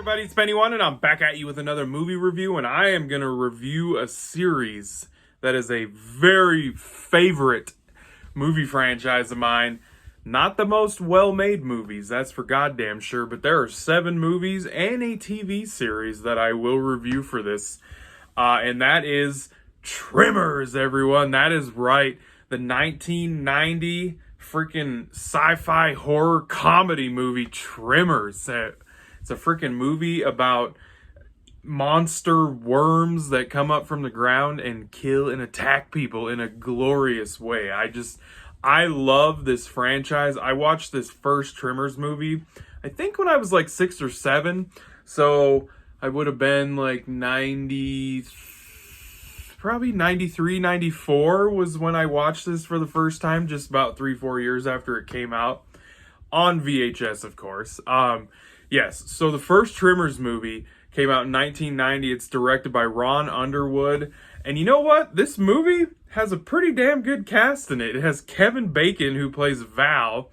Everybody, it's Benny One, and I'm back at you with another movie review, and I am going to review a series that is a very favorite movie franchise of mine. Not the most well-made movies, that's for goddamn sure, but there are 7 movies and a TV series that I will review for this, and that is Tremors, everyone. That is right, the 1990 freaking sci-fi horror comedy movie Tremors. It's a freaking movie about monster worms that come up from the ground and kill and attack people in a glorious way. I love this franchise. I watched this first Tremors movie, I think when I was like 6 or 7. So I would have been like 90, probably 93, 94 was when I watched this for the first time, just about 3-4 years after it came out. On VHS, of course. Yes, so the first Tremors movie came out in 1990. It's directed by Ron Underwood. And you know what? This movie has a pretty damn good cast in it. It has Kevin Bacon, who plays Val,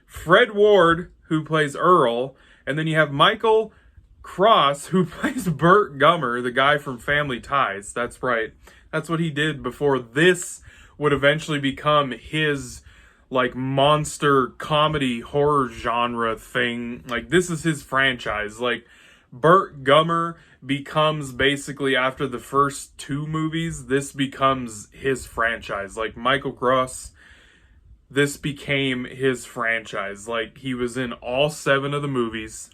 Fred Ward, who plays Earl, and then you have Michael Cross, who plays Burt Gummer, the guy from Family Ties. That's right. That's what he did before this would eventually become his like monster comedy horror genre thing. Like, this is his franchise. Like, Burt Gummer becomes basically, after the first 2 movies, this becomes his franchise. Like, Michael Cross, this became his franchise. Like, he was in all 7 of the movies,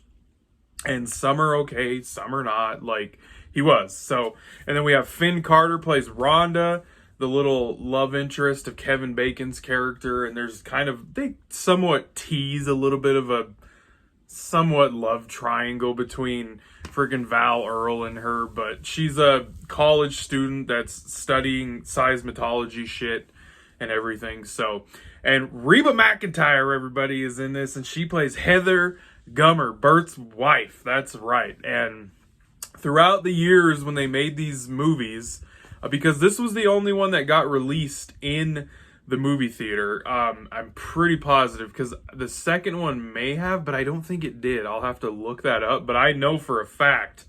and some are okay, some are not. Like, he was. So, and then we have Finn Carter plays Rhonda, the little love interest of Kevin Bacon's character, and there's kind of, they somewhat tease a little bit of a somewhat love triangle between freaking Val, Earl, and her, but she's a college student that's studying seismology shit and everything. So, and Reba McEntire, everybody, is in this, and she plays Heather Gummer, Bert's wife. That's right. And throughout the years when they made these movies, because this was the only one that got released in the movie theater. I'm pretty positive, because the second one may have, but I don't think it did. I'll have to look that up. But I know for a fact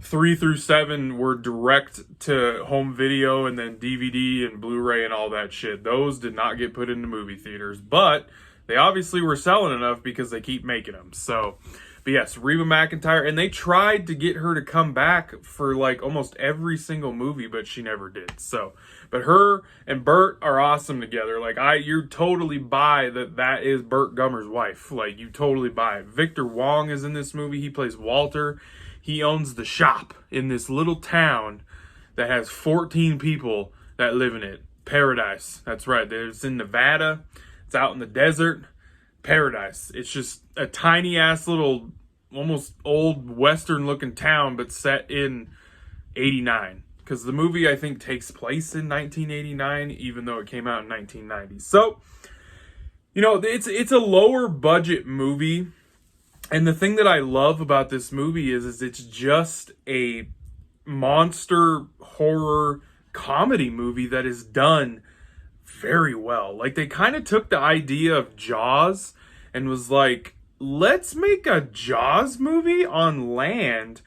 3 through 7 were direct to home video, and then DVD and Blu-ray and all that shit. Those did not get put into movie theaters, but they obviously were selling enough because they keep making them. So, but yes, Reba McEntire, and they tried to get her to come back for like almost every single movie, but she never did. So, but her and Burt are awesome together. Like, you totally buy that is Burt Gummer's wife. Like, you totally buy it. Victor Wong is in this movie. He plays Walter. He owns the shop in this little town that has 14 people that live in it. Paradise. That's right. It's in Nevada. It's out in the desert. Paradise. It's just a tiny ass little, almost old western looking town, but set in 89, because the movie I think takes place in 1989, even though it came out in 1990. So, you know, it's a lower budget movie, and the thing that I love about this movie is it's just a monster horror comedy movie that is done very well. Like, they kind of took the idea of Jaws and was like, let's make a Jaws movie on land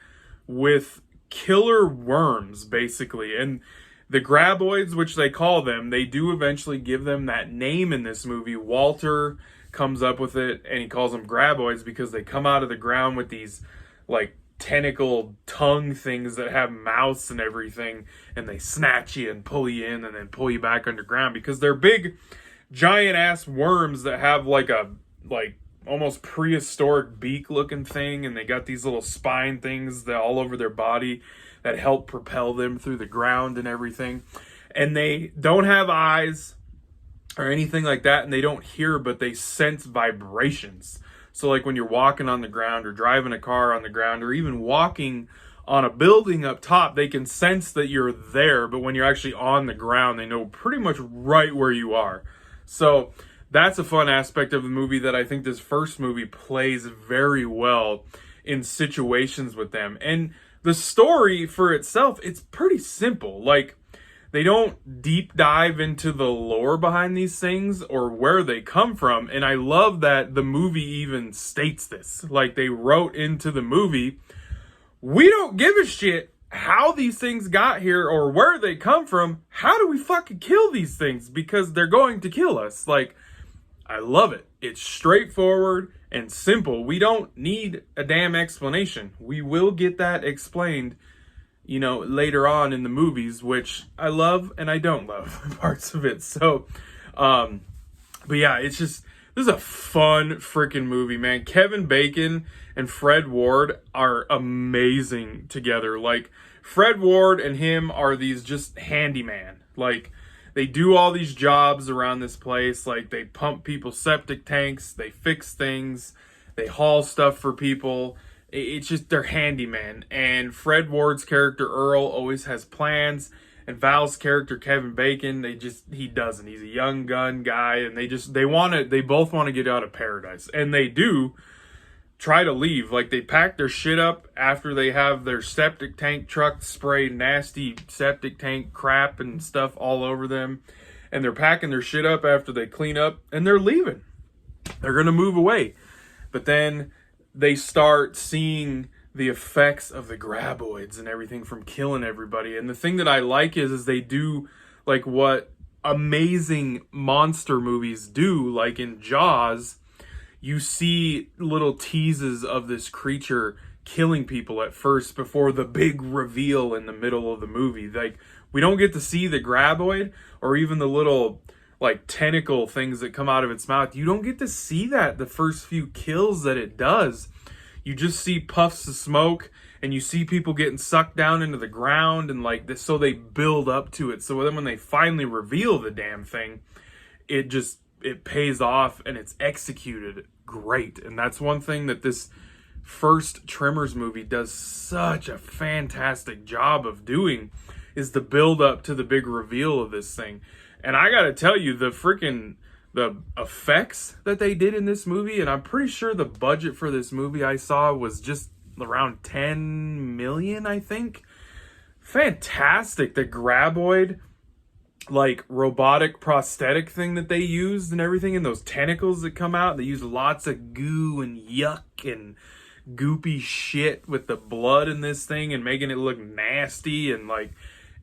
with killer worms, basically. And the graboids, which they call them, they do eventually give them that name in this movie. Walter comes up with it, and he calls them graboids because they come out of the ground with these like tentacle tongue things that have mouths and everything, and they snatch you and pull you in and then pull you back underground, because they're big giant ass worms that have like a almost prehistoric beak looking thing, and they got these little spine things that all over their body that help propel them through the ground and everything. And they don't have eyes or anything like that, and they don't hear, but they sense vibrations. So like when you're walking on the ground or driving a car on the ground or even walking on a building up top, they can sense that you're there, but when you're actually on the ground, they know pretty much right where you are. So that's a fun aspect of the movie that I think this first movie plays very well in situations with them. And the story for itself, it's pretty simple. Like, they don't deep dive into the lore behind these things or where they come from. And I love that the movie even states this. Like, they wrote into the movie, we don't give a shit how these things got here or where they come from. How do we fucking kill these things? Because they're going to kill us. Like, I love it. It's straightforward and simple. We don't need a damn explanation. We will get that explained, you know, later on in the movies, which I love and I don't love parts of it. So, but yeah, it's just, this is a fun freaking movie, man. Kevin Bacon and Fred Ward are amazing together. Like, Fred Ward and him are these just handyman. Like, they do all these jobs around this place. Like, they pump people's septic tanks, they fix things, they haul stuff for people. It's just, they're handyman. And Fred Ward's character Earl always has plans, and Val's character Kevin Bacon, he doesn't. He's a young gun guy, and they both want to get out of paradise, and they do try to leave. Like, they pack their shit up after they have their septic tank truck spray nasty septic tank crap and stuff all over them, and they're packing their shit up after they clean up, and they're leaving. They're gonna move away, but then they start seeing the effects of the graboids and everything from killing everybody. And the thing that I like is they do like what amazing monster movies do. Like in Jaws, you see little teases of this creature killing people at first before the big reveal in the middle of the movie. Like, we don't get to see the graboid or even the little like tentacle things that come out of its mouth. You don't get to see that the first few kills that it does. You just see puffs of smoke and you see people getting sucked down into the ground and like this. So they build up to it. So then when they finally reveal the damn thing, it pays off and it's executed great. And that's one thing that this first Tremors movie does such a fantastic job of doing, is the build up to the big reveal of this thing. And I gotta tell you, the effects that they did in this movie, and I'm pretty sure the budget for this movie I saw was just around 10 million, I think. Fantastic. The graboid, like, robotic prosthetic thing that they used and everything, and those tentacles that come out, they use lots of goo and yuck and goopy shit with the blood in this thing and making it look nasty, and like,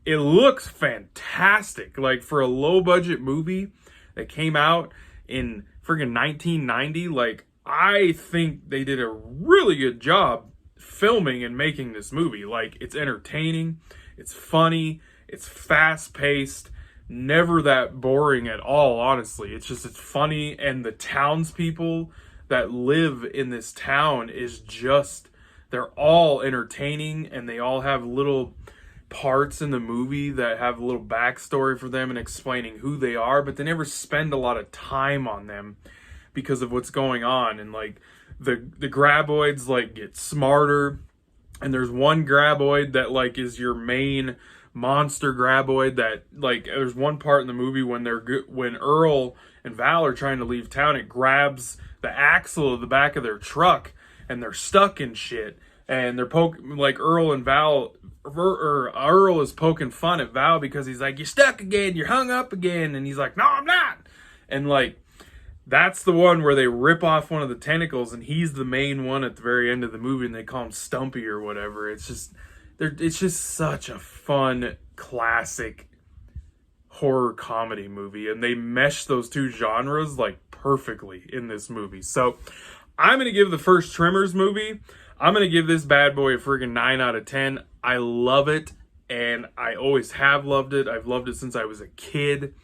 it looks fantastic. Like, for a low budget movie that came out in friggin' 1990, like, I think they did a really good job filming and making this movie. Like, it's entertaining, it's funny, it's fast paced, never that boring at all, honestly. It's funny, and the townspeople that live in this town they're all entertaining, and they all have little parts in the movie that have a little backstory for them and explaining who they are, but they never spend a lot of time on them because of what's going on. And like, the graboids like get smarter, and there's one graboid that like is your main monster graboid that, like, there's one part in the movie when Earl and Val are trying to leave town, it grabs the axle of the back of their truck and they're stuck in shit, and they're Earl is poking fun at Val because he's like, you're stuck again, you're hung up again, and he's like, no, I'm not. And like, that's the one where they rip off one of the tentacles, and he's the main one at the very end of the movie, and they call him Stumpy or whatever. It's just such a fun, classic horror comedy movie, and they mesh those two genres like perfectly in this movie. So I'm going to give the first Tremors movie, I'm going to give this bad boy a friggin' 9 out of 10. I love it, and I always have loved it. I've loved it since I was a kid.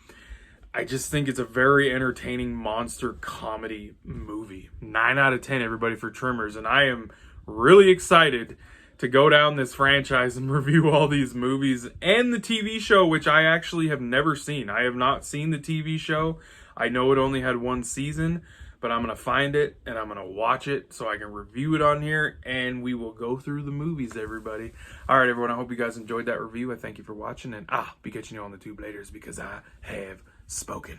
I just think it's a very entertaining monster comedy movie. 9 out of 10, everybody, for Tremors. And I am really excited to go down this franchise and review all these movies and the TV show, which I actually have never seen. I have not seen the TV show. I know it only had one season, but I'm going to find it and I'm going to watch it so I can review it on here, and we will go through the movies, everybody. All right, everyone, I hope you guys enjoyed that review. I thank you for watching, and be catching you on the tube later because I have spoken.